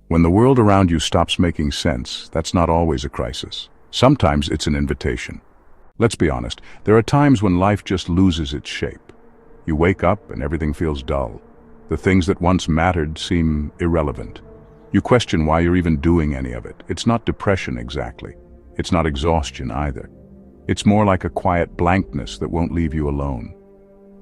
When the world around you stops making sense, that's not always a crisis. Sometimes it's an invitation. Let's be honest, there are times when life just loses its shape. You wake up and everything feels dull. The things that once mattered seem irrelevant. You question why you're even doing any of it. It's not depression exactly. It's not exhaustion either. It's more like a quiet blankness that won't leave you alone.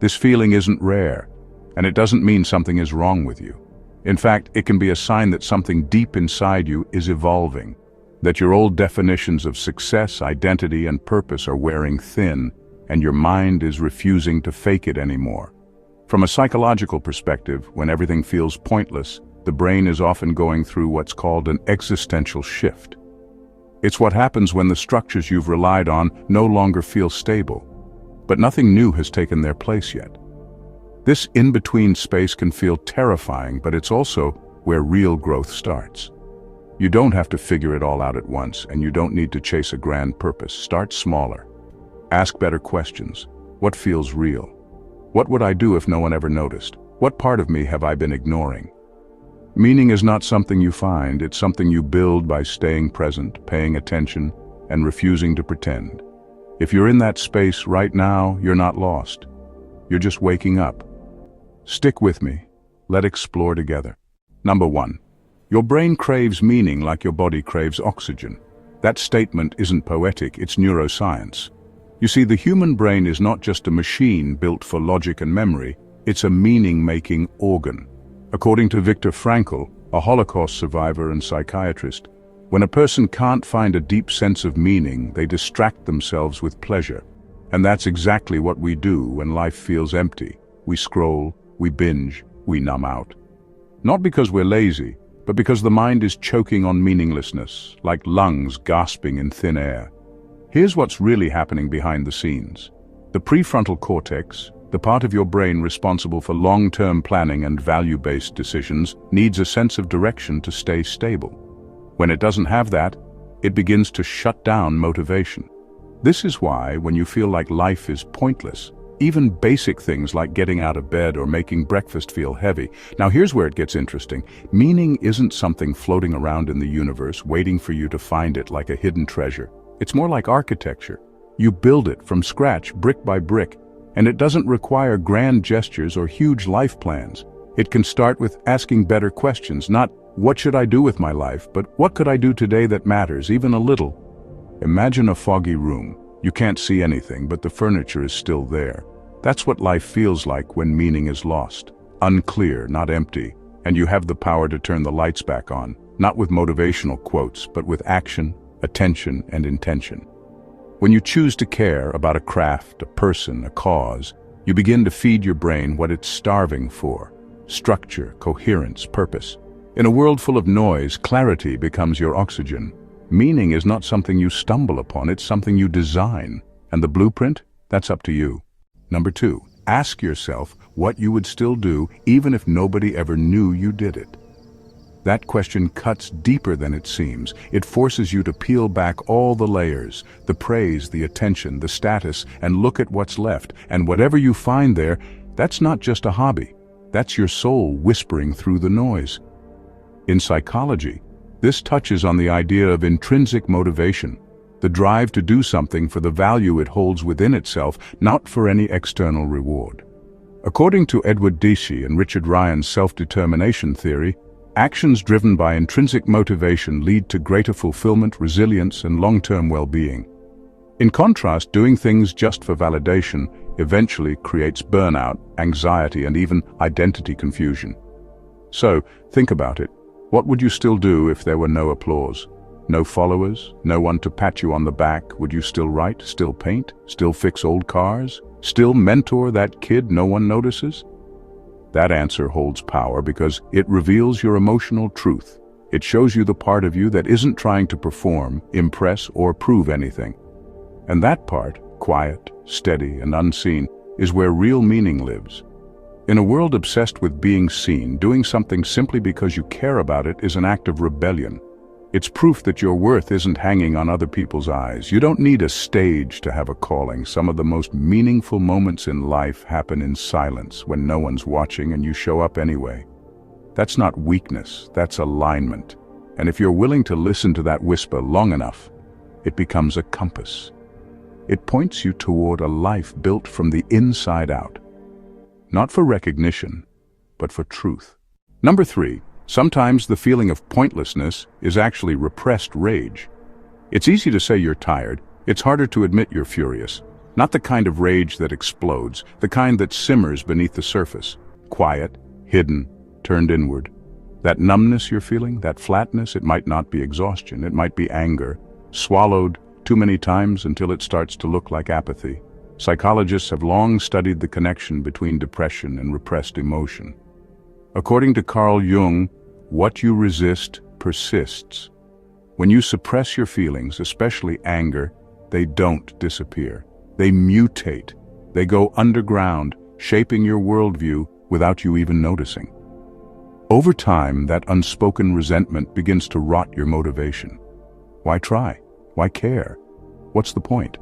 This feeling isn't rare, and it doesn't mean something is wrong with you. In fact, it can be a sign that something deep inside you is evolving, that your old definitions of success, identity, and purpose are wearing thin, and your mind is refusing to fake it anymore. From a psychological perspective, when everything feels pointless, the brain is often going through what's called an existential shift. It's what happens when the structures you've relied on no longer feel stable, but nothing new has taken their place yet. This in-between space can feel terrifying, but it's also where real growth starts. You don't have to figure it all out at once, and you don't need to chase a grand purpose. Start smaller. Ask better questions. What feels real? What would I do if no one ever noticed? What part of me have I been ignoring? Meaning is not something you find, it's something you build by staying present, paying attention, and refusing to pretend. If you're in that space right now, you're not lost. You're just waking up. Stick with me. Let's explore together. Number 1. Your brain craves meaning like your body craves oxygen. That statement isn't poetic, it's neuroscience. You see, the human brain is not just a machine built for logic and memory, it's a meaning-making organ. According to Viktor Frankl, a Holocaust survivor and psychiatrist, when a person can't find a deep sense of meaning, they distract themselves with pleasure. And that's exactly what we do when life feels empty. We scroll, we binge, we numb out. Not because we're lazy, but because the mind is choking on meaninglessness, like lungs gasping in thin air. Here's what's really happening behind the scenes. The prefrontal cortex, the part of your brain responsible for long-term planning and value-based decisions, needs a sense of direction to stay stable. When it doesn't have that, it begins to shut down motivation. This is why, when you feel like life is pointless, even basic things like getting out of bed or making breakfast feel heavy. Now here's where it gets interesting. Meaning isn't something floating around in the universe waiting for you to find it like a hidden treasure. It's more like architecture. You build it from scratch, brick by brick, and it doesn't require grand gestures or huge life plans. It can start with asking better questions, not what should I do with my life, but what could I do today that matters, even a little. Imagine a foggy room. You can't see anything, but the furniture is still there. That's what life feels like when meaning is lost. Unclear, not empty. And you have the power to turn the lights back on, not with motivational quotes, but with action, attention, and intention. When you choose to care about a craft, a person, a cause, you begin to feed your brain what it's starving for: structure, coherence, purpose. In a world full of noise, clarity becomes your oxygen. Meaning is not something you stumble upon, it's something you design. And the blueprint? That's up to you. Number 2, ask yourself what you would still do even if nobody ever knew you did it. That question cuts deeper than it seems. It forces you to peel back all the layers, the praise, the attention, the status, and look at what's left. And whatever you find there, that's not just a hobby. That's your soul whispering through the noise. In psychology, this touches on the idea of intrinsic motivation, the drive to do something for the value it holds within itself, not for any external reward. According to Edward Deci and Richard Ryan's self-determination theory, actions driven by intrinsic motivation lead to greater fulfillment, resilience, and long-term well-being. In contrast, doing things just for validation eventually creates burnout, anxiety, and even identity confusion. So, think about it. What would you still do if there were no applause? No followers? No one to pat you on the back? Would you still write? Still paint? Still fix old cars? Still mentor that kid no one notices? That answer holds power because it reveals your emotional truth. It shows you the part of you that isn't trying to perform, impress, or prove anything. And that part, quiet, steady, and unseen, is where real meaning lives. In a world obsessed with being seen, doing something simply because you care about it is an act of rebellion. It's proof that your worth isn't hanging on other people's eyes. You don't need a stage to have a calling. Some of the most meaningful moments in life happen in silence, when no one's watching and you show up anyway. That's not weakness, that's alignment. And if you're willing to listen to that whisper long enough, it becomes a compass. It points you toward a life built from the inside out. Not for recognition, but for truth. Number 3, sometimes the feeling of pointlessness is actually repressed rage. It's easy to say you're tired, it's harder to admit you're furious. Not the kind of rage that explodes, the kind that simmers beneath the surface. Quiet, hidden, turned inward. That numbness you're feeling, that flatness, it might not be exhaustion, it might be anger, swallowed too many times until it starts to look like apathy. Psychologists have long studied the connection between depression and repressed emotion. According to Carl Jung, what you resist persists. When you suppress your feelings, especially anger, they don't disappear. They mutate. They go underground, shaping your worldview without you even noticing. Over time, that unspoken resentment begins to rot your motivation. Why try? Why care? What's the point?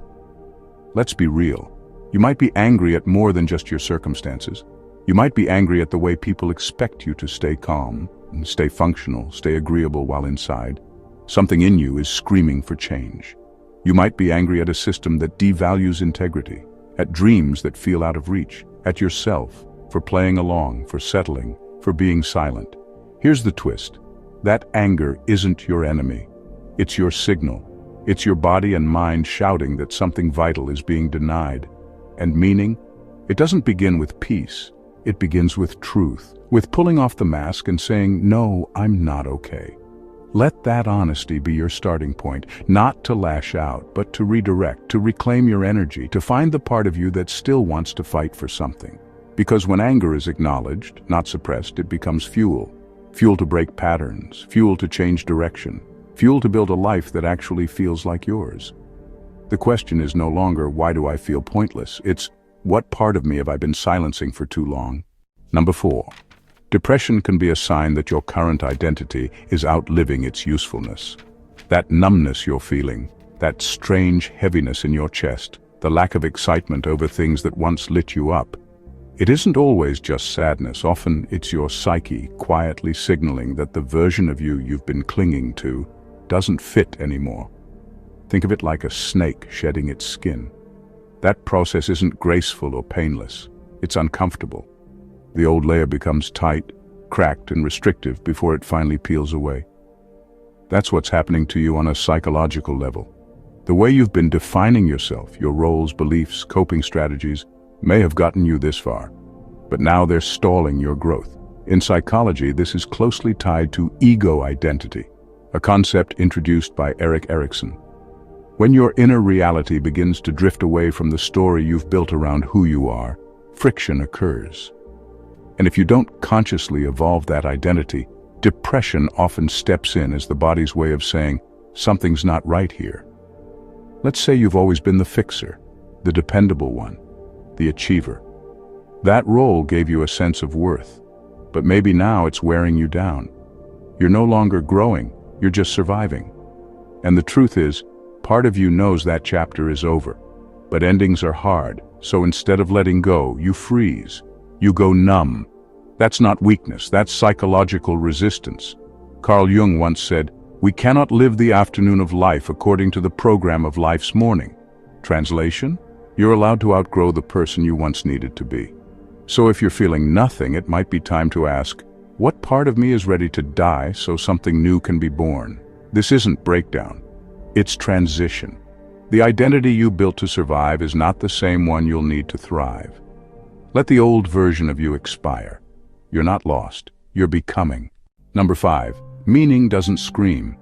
Let's be real. You might be angry at more than just your circumstances. You might be angry at the way people expect you to stay calm, and stay functional, stay agreeable while inside. Something in you is screaming for change. You might be angry at a system that devalues integrity, at dreams that feel out of reach, at yourself for playing along, for settling, for being silent. Here's the twist. That anger isn't your enemy. It's your signal. It's your body and mind shouting that something vital is being denied. And meaning? It doesn't begin with peace. It begins with truth, with pulling off the mask and saying, no, I'm not okay. Let that honesty be your starting point, not to lash out, but to redirect, to reclaim your energy, to find the part of you that still wants to fight for something. Because when anger is acknowledged, not suppressed, it becomes fuel. Fuel to break patterns, fuel to change direction, fuel to build a life that actually feels like yours. The question is no longer, why do I feel pointless? It's, what part of me have I been silencing for too long? Number 4. Depression can be a sign that your current identity is outliving its usefulness. That numbness you're feeling, that strange heaviness in your chest, the lack of excitement over things that once lit you up. It isn't always just sadness. Often it's your psyche quietly signaling that the version of you you've been clinging to doesn't fit anymore. Think of it like a snake shedding its skin. That process isn't graceful or painless. It's uncomfortable. The old layer becomes tight, cracked, and restrictive before it finally peels away. That's what's happening to you on a psychological level. The way you've been defining yourself, your roles, beliefs, coping strategies, may have gotten you this far, but now they're stalling your growth. In psychology, this is closely tied to ego identity, a concept introduced by Erik Erikson. When your inner reality begins to drift away from the story you've built around who you are, friction occurs. And if you don't consciously evolve that identity, depression often steps in as the body's way of saying, something's not right here. Let's say you've always been the fixer, the dependable one, the achiever. That role gave you a sense of worth, but maybe now it's wearing you down. You're no longer growing, you're just surviving. And the truth is, part of you knows that chapter is over, but endings are hard, so instead of letting go, you freeze. You go numb. That's not weakness, that's psychological resistance. Carl Jung once said, "We cannot live the afternoon of life according to the program of life's morning." Translation? You're allowed to outgrow the person you once needed to be. So if you're feeling nothing, it might be time to ask, what part of me is ready to die so something new can be born? This isn't breakdown. It's transition. The identity you built to survive is not the same one you'll need to thrive. Let the old version of you expire. You're not lost. You're becoming. Number 5. Meaning doesn't scream.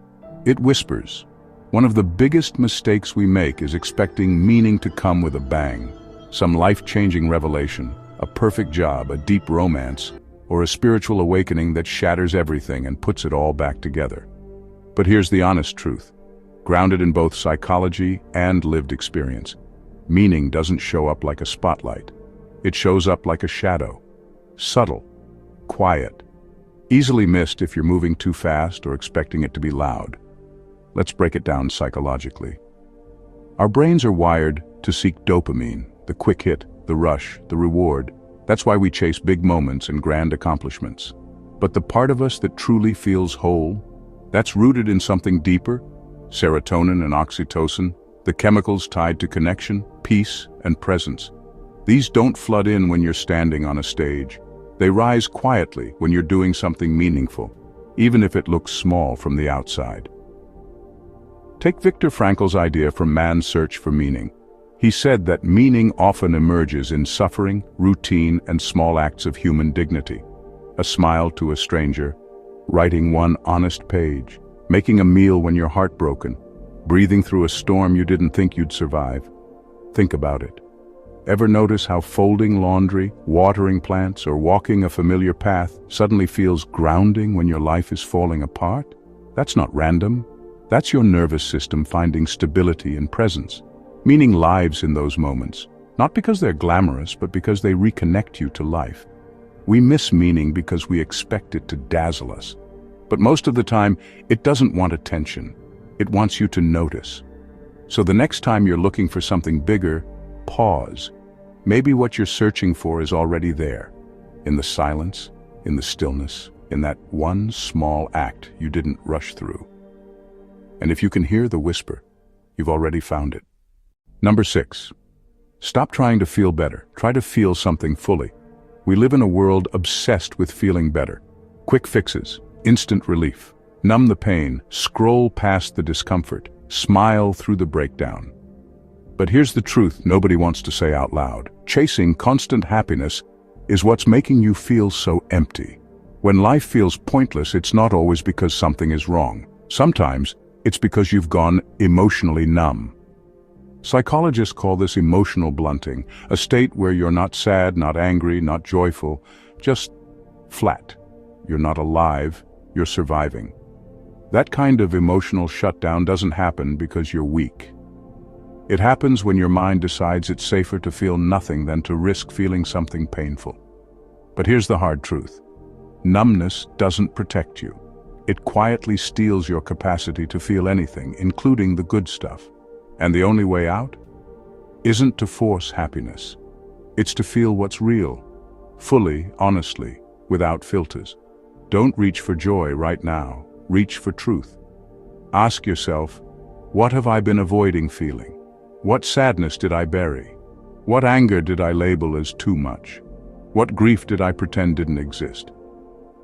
It whispers. One of the biggest mistakes we make is expecting meaning to come with a bang. Some life-changing revelation, a perfect job, a deep romance, or a spiritual awakening that shatters everything and puts it all back together. But here's the honest truth. Grounded in both psychology and lived experience, meaning doesn't show up like a spotlight. It shows up like a shadow. Subtle, quiet, easily missed if you're moving too fast or expecting it to be loud. Let's break it down psychologically. Our brains are wired to seek dopamine, the quick hit, the rush, the reward. That's why we chase big moments and grand accomplishments. But the part of us that truly feels whole, that's rooted in something deeper, serotonin and oxytocin, the chemicals tied to connection, peace, and presence. These don't flood in when you're standing on a stage. They rise quietly when you're doing something meaningful, even if it looks small from the outside. Take Viktor Frankl's idea from man's search for meaning. He said that meaning often emerges in suffering, routine, and small acts of human dignity. A smile to a stranger, writing one honest page, making a meal when you're heartbroken, breathing through a storm you didn't think you'd survive. Think about it. Ever notice how folding laundry, watering plants, or walking a familiar path suddenly feels grounding when your life is falling apart? That's not random. That's your nervous system finding stability and presence. Meaning lives in those moments, not because they're glamorous, but because they reconnect you to life. We miss meaning because we expect it to dazzle us. But most of the time, it doesn't want attention. It wants you to notice. So the next time you're looking for something bigger, pause. Maybe what you're searching for is already there, in the silence, in the stillness, in that one small act you didn't rush through. And if you can hear the whisper, you've already found it. Number 6. Stop trying to feel better. Try to feel something fully. We live in a world obsessed with feeling better. Quick fixes, instant relief. Numb the pain, scroll past the discomfort, smile through the breakdown. But here's the truth nobody wants to say out loud. Chasing constant happiness is what's making you feel so empty. When life feels pointless, it's not always because something is wrong. Sometimes it's because you've gone emotionally numb. Psychologists call this emotional blunting, a state where you're not sad, not angry, not joyful, just flat. You're not alive, you're surviving. That kind of emotional shutdown doesn't happen because you're weak. It happens when your mind decides it's safer to feel nothing than to risk feeling something painful. But here's the hard truth. Numbness doesn't protect you. It quietly steals your capacity to feel anything, including the good stuff. And the only way out isn't to force happiness. It's to feel what's real, fully, honestly, without filters. Don't reach for joy right now. Reach for truth. Ask yourself, what have I been avoiding feeling? What sadness did I bury? What anger did I label as too much? What grief did I pretend didn't exist?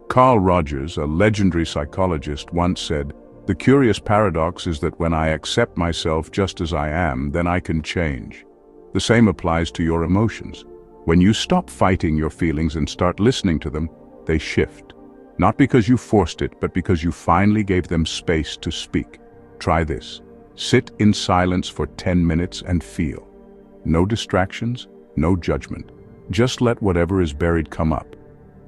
Carl Rogers, a legendary psychologist, once said, "The curious paradox is that when I accept myself just as I am, then I can change." The same applies to your emotions. When you stop fighting your feelings and start listening to them, they shift. Not because you forced it, but because you finally gave them space to speak. Try this. Sit in silence for 10 minutes and feel. No distractions, no judgment. Just let whatever is buried come up.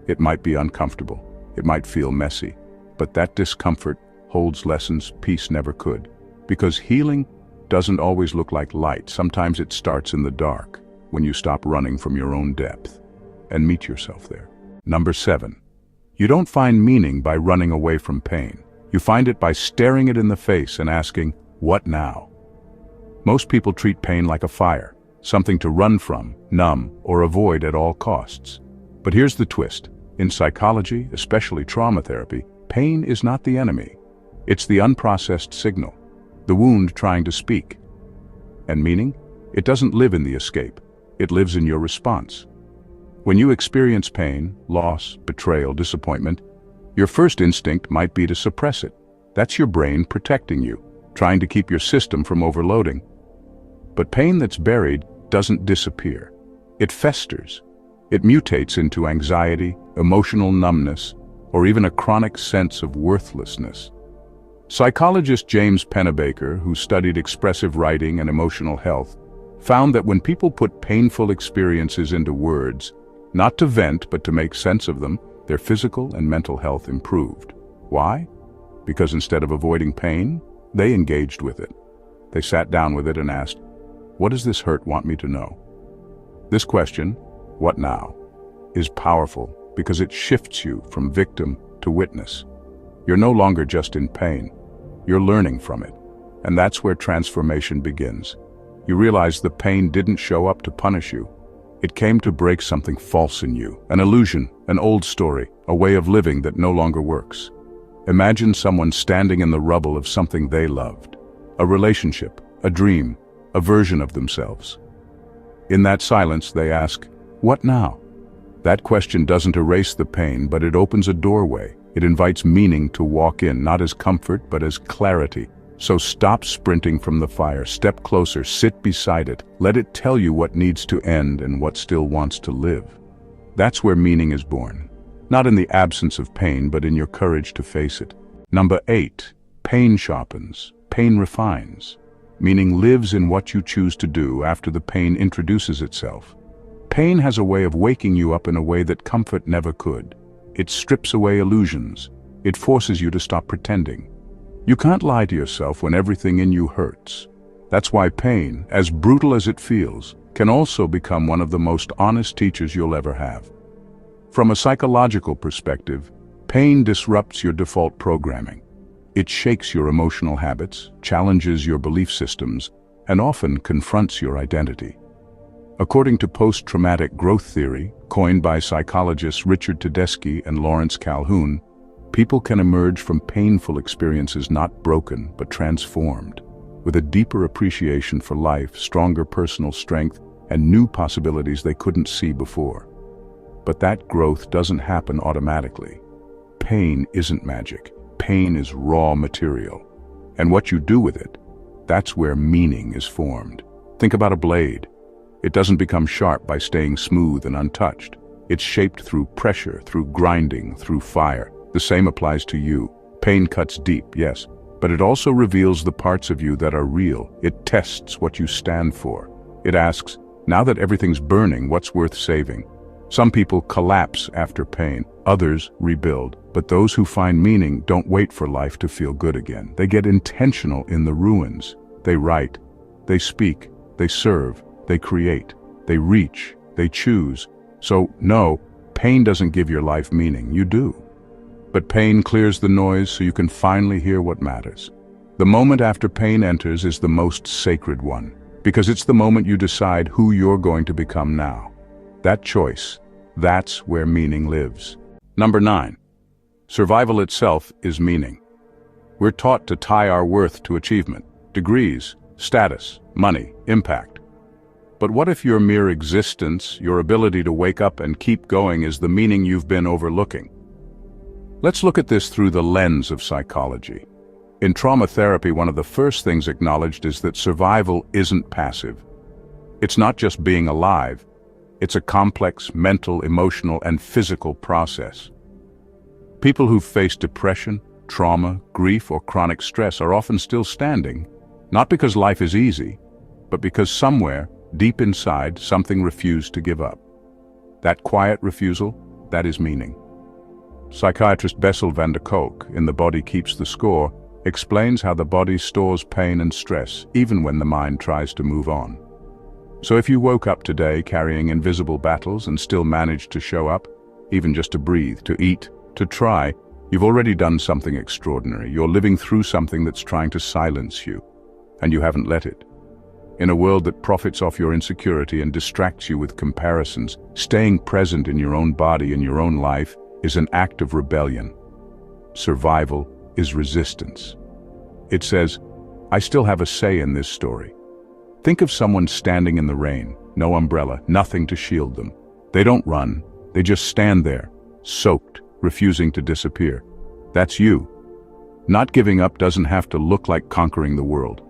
It might be uncomfortable. It might feel messy. But that discomfort holds lessons peace never could. Because healing doesn't always look like light. Sometimes it starts in the dark, when you stop running from your own depth and meet yourself there. Number 7. You don't find meaning by running away from pain. You find it by staring it in the face and asking, what now? Most people treat pain like a fire, something to run from, numb, or avoid at all costs. But here's the twist. In psychology, especially trauma therapy, pain is not the enemy. It's the unprocessed signal, the wound trying to speak. And meaning? It doesn't live in the escape. It lives in your response. When you experience pain, loss, betrayal, disappointment, your first instinct might be to suppress it. That's your brain protecting you, trying to keep your system from overloading. But pain that's buried doesn't disappear. It festers. It mutates into anxiety, emotional numbness, or even a chronic sense of worthlessness. Psychologist James Pennebaker, who studied expressive writing and emotional health, found that when people put painful experiences into words, not to vent but to make sense of them, their physical and mental health improved. Why? Because instead of avoiding pain, they engaged with it. They sat down with it and asked, what does this hurt want me to know? This question, what now, is powerful because it shifts you from victim to witness. You're no longer just in pain. You're learning from it. And that's where transformation begins. You realize the pain didn't show up to punish you. It came to break something false in you, an illusion, an old story, a way of living that no longer works. Imagine someone standing in the rubble of something they loved, a relationship, a dream, a version of themselves. In that silence, they ask, "What now?" That question doesn't erase the pain, but it opens a doorway. It invites meaning to walk in, not as comfort, but as clarity. So stop sprinting from the fire, step closer, sit beside it, let it tell you what needs to end and what still wants to live. That's where meaning is born. Not in the absence of pain, but in your courage to face it. Number 8, pain sharpens, pain refines. Meaning lives in what you choose to do after the pain introduces itself. Pain has a way of waking you up in a way that comfort never could. It strips away illusions. It forces you to stop pretending. You can't lie to yourself when everything in you hurts. That's why pain, as brutal as it feels, can also become one of the most honest teachers you'll ever have. From a psychological perspective, pain disrupts your default programming. It shakes your emotional habits, challenges your belief systems, and often confronts your identity. According to post-traumatic growth theory, coined by psychologists Richard Tedeschi and Lawrence Calhoun, people can emerge from painful experiences not broken but transformed, with a deeper appreciation for life, stronger personal strength, and new possibilities they couldn't see before. But that growth doesn't happen automatically. Pain isn't magic. Pain is raw material. And what you do with it, that's where meaning is formed. Think about a blade. It doesn't become sharp by staying smooth and untouched. It's shaped through pressure, through grinding, through fire. The same applies to you. Pain cuts deep, yes, but it also reveals the parts of you that are real. It tests what you stand for. It asks, now that everything's burning, what's worth saving? Some people collapse after pain, others rebuild, but those who find meaning don't wait for life to feel good again. They get intentional in the ruins. They write, they speak, they serve, they create, they reach, they choose. So, no, pain doesn't give your life meaning, you do. But pain clears the noise so you can finally hear what matters. The moment after pain enters is the most sacred one, because it's the moment you decide who you're going to become now. That choice, that's where meaning lives. Number 9. Survival itself is meaning. We're taught to tie our worth to achievement, degrees, status, money, impact. But what if your mere existence, your ability to wake up and keep going, is the meaning you've been overlooking? Let's look at this through the lens of psychology. In trauma therapy, one of the first things acknowledged is that survival isn't passive. It's not just being alive. It's a complex mental, emotional, and physical process. People who've faced depression, trauma, grief, or chronic stress are often still standing, not because life is easy, but because somewhere, deep inside, something refused to give up. That quiet refusal, that is meaning. Psychiatrist Bessel van der Kolk, in The Body Keeps the Score, explains how the body stores pain and stress, even when the mind tries to move on. So if you woke up today carrying invisible battles and still managed to show up, even just to breathe, to eat, to try, you've already done something extraordinary. You're living through something that's trying to silence you, and you haven't let it. In a world that profits off your insecurity and distracts you with comparisons, staying present in your own body and your own life is an act of rebellion. Survival is resistance. It says, I still have a say in this story. Think of someone standing in the rain, no umbrella, nothing to shield them. They don't run, they just stand there, soaked, refusing to disappear. That's you. Not giving up doesn't have to look like conquering the world.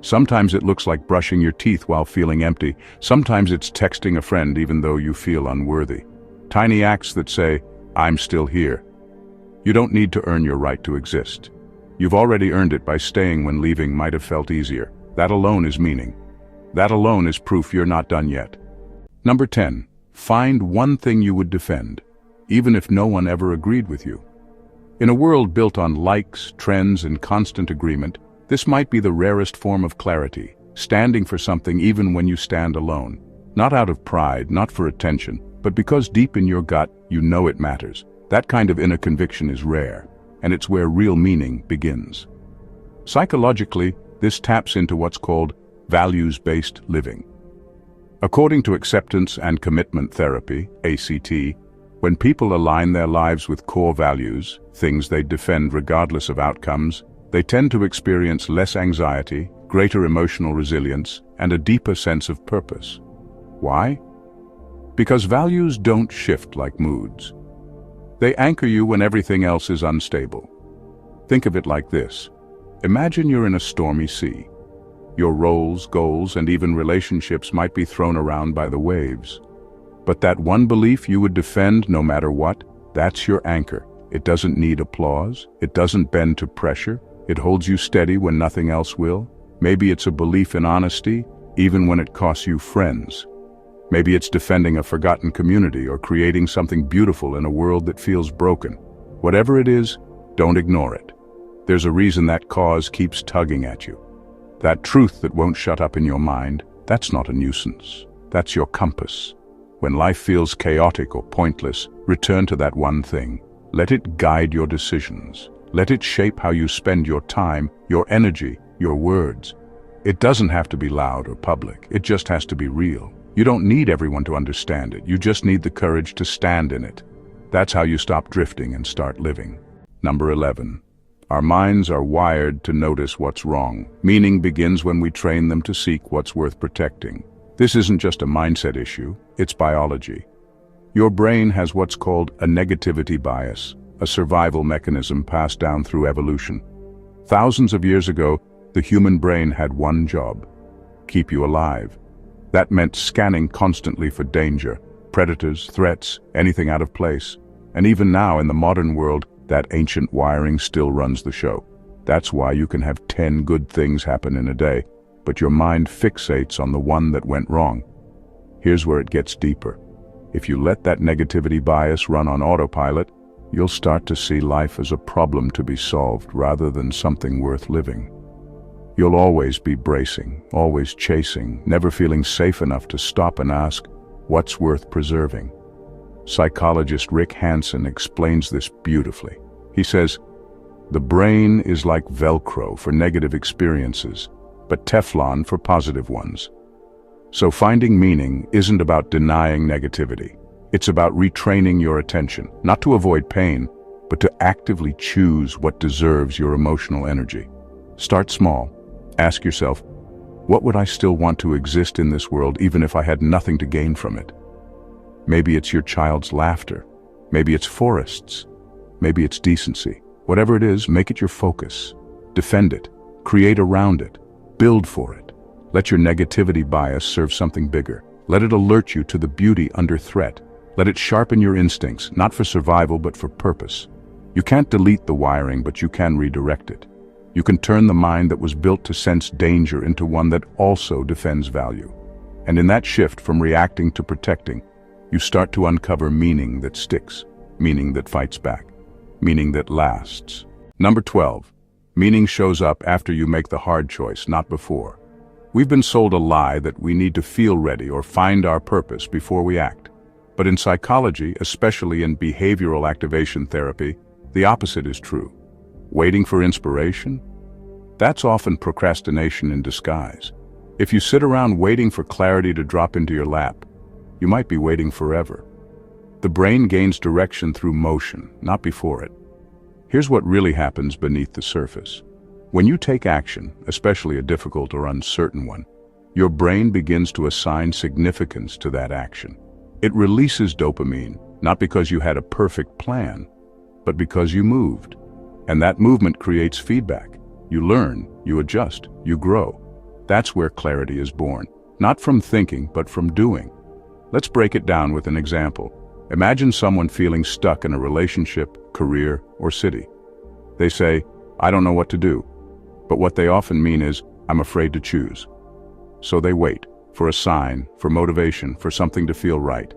Sometimes it looks like brushing your teeth while feeling empty. Sometimes it's texting a friend even though you feel unworthy. Tiny acts that say, I'm still here. You don't need to earn your right to exist. You've already earned it by staying when leaving might have felt easier. That alone is meaning. That alone is proof you're not done yet. Number 10. Find one thing you would defend, even if no one ever agreed with you. In a world built on likes, trends, and constant agreement, this might be the rarest form of clarity, standing for something even when you stand alone. Not out of pride, not for attention, but because deep in your gut, you know it matters. That kind of inner conviction is rare, and it's where real meaning begins. Psychologically, this taps into what's called values-based living. According to acceptance and commitment therapy, ACT, when people align their lives with core values, things they defend regardless of outcomes, they tend to experience less anxiety, greater emotional resilience, and a deeper sense of purpose. Why? Because values don't shift like moods. They anchor you when everything else is unstable. Think of it like this. Imagine you're in a stormy sea. Your roles, goals, and even relationships might be thrown around by the waves. But that one belief you would defend no matter what, that's your anchor. It doesn't need applause. It doesn't bend to pressure. It holds you steady when nothing else will. Maybe it's a belief in honesty, even when it costs you friends. Maybe it's defending a forgotten community or creating something beautiful in a world that feels broken. Whatever it is, don't ignore it. There's a reason that cause keeps tugging at you. That truth that won't shut up in your mind, that's not a nuisance. That's your compass. When life feels chaotic or pointless, return to that one thing. Let it guide your decisions. Let it shape how you spend your time, your energy, your words. It doesn't have to be loud or public. It just has to be real. You don't need everyone to understand it. You just need the courage to stand in it. That's how you stop drifting and start living. Number 11. Our minds are wired to notice what's wrong. Meaning begins when we train them to seek what's worth protecting. This isn't just a mindset issue, it's biology. Your brain has what's called a negativity bias, a survival mechanism passed down through evolution. Thousands of years ago, the human brain had one job: keep you alive. That meant scanning constantly for danger, predators, threats, anything out of place. And even now in the modern world, that ancient wiring still runs the show. That's why you can have 10 good things happen in a day, but your mind fixates on the one that went wrong. Here's where it gets deeper. If you let that negativity bias run on autopilot, you'll start to see life as a problem to be solved rather than something worth living. You'll always be bracing, always chasing, never feeling safe enough to stop and ask, what's worth preserving? Psychologist Rick Hanson explains this beautifully. He says, the brain is like Velcro for negative experiences, but Teflon for positive ones. So finding meaning isn't about denying negativity. It's about retraining your attention, not to avoid pain, but to actively choose what deserves your emotional energy. Start small. Ask yourself, what would I still want to exist in this world even if I had nothing to gain from it? Maybe it's your child's laughter. Maybe it's forests. Maybe it's decency. Whatever it is, make it your focus. Defend it. Create around it. Build for it. Let your negativity bias serve something bigger. Let it alert you to the beauty under threat. Let it sharpen your instincts, not for survival but for purpose. You can't delete the wiring, but you can redirect it. You can turn the mind that was built to sense danger into one that also defends value. And in that shift from reacting to protecting, you start to uncover meaning that sticks, meaning that fights back, meaning that lasts. Number 12. Meaning shows up after you make the hard choice, not before. We've been sold a lie that we need to feel ready or find our purpose before we act. But in psychology, especially in behavioral activation therapy, the opposite is true. Waiting for inspiration? That's often procrastination in disguise. If you sit around waiting for clarity to drop into your lap, you might be waiting forever. The brain gains direction through motion, not before it. Here's what really happens beneath the surface. When you take action, especially a difficult or uncertain one, your brain begins to assign significance to that action. It releases dopamine, not because you had a perfect plan, but because you moved. And that movement creates feedback. You learn, you adjust, you grow. That's where clarity is born, not from thinking, but from doing. Let's break it down with an example. Imagine someone feeling stuck in a relationship, career, or city. They say, I don't know what to do. But what they often mean is, I'm afraid to choose. So they wait for a sign, for motivation, for something to feel right.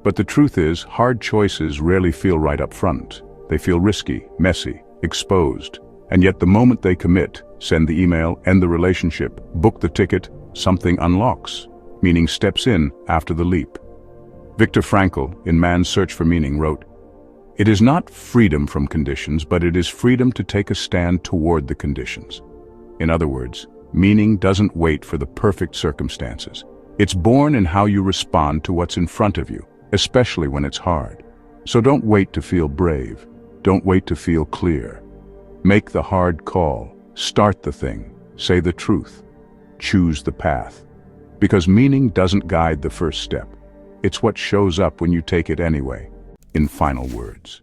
But the truth is, hard choices rarely feel right up front. They feel risky, messy, exposed. And yet the moment they commit, send the email, end the relationship, book the ticket, something unlocks. Meaning steps in after the leap. Viktor Frankl, in Man's Search for Meaning, wrote, "It is not freedom from conditions, but it is freedom to take a stand toward the conditions." In other words, meaning doesn't wait for the perfect circumstances. It's born in how you respond to what's in front of you, especially when it's hard. So don't wait to feel brave. Don't wait to feel clear. Make the hard call. Start the thing. Say the truth. Choose the path. Because meaning doesn't guide the first step. It's what shows up when you take it anyway. In final words,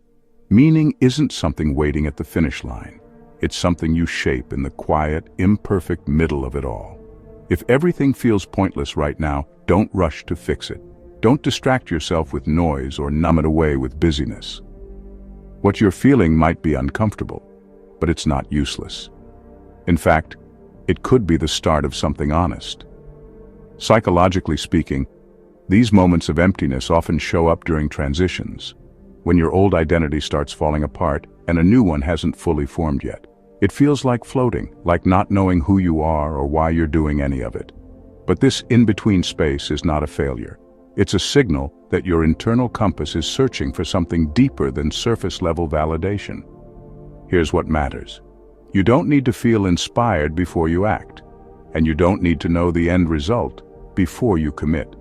meaning isn't something waiting at the finish line. It's something you shape in the quiet, imperfect middle of it all. If everything feels pointless right now, don't rush to fix it. Don't distract yourself with noise or numb it away with busyness. What you're feeling might be uncomfortable, but it's not useless. In fact, it could be the start of something honest. Psychologically speaking, these moments of emptiness often show up during transitions, when your old identity starts falling apart and a new one hasn't fully formed yet. It feels like floating, like not knowing who you are or why you're doing any of it. But this in-between space is not a failure. It's a signal that your internal compass is searching for something deeper than surface-level validation. Here's what matters. You don't need to feel inspired before you act, and you don't need to know the end result before you commit.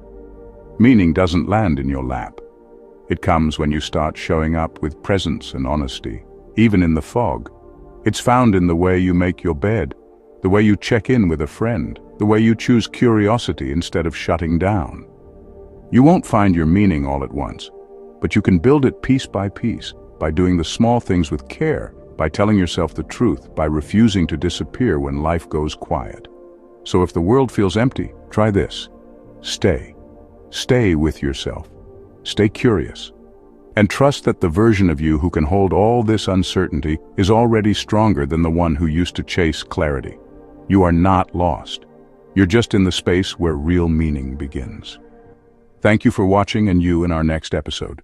Meaning doesn't land in your lap. It comes when you start showing up with presence and honesty, even in the fog. It's found in the way you make your bed, the way you check in with a friend, the way you choose curiosity instead of shutting down. You won't find your meaning all at once, but you can build it piece by piece, by doing the small things with care, by telling yourself the truth, by refusing to disappear when life goes quiet. So if the world feels empty, try this. Stay. Stay with yourself. Stay curious. And trust that the version of you who can hold all this uncertainty is already stronger than the one who used to chase clarity. You are not lost. You're just in the space where real meaning begins. Thank you for watching, and you in our next episode.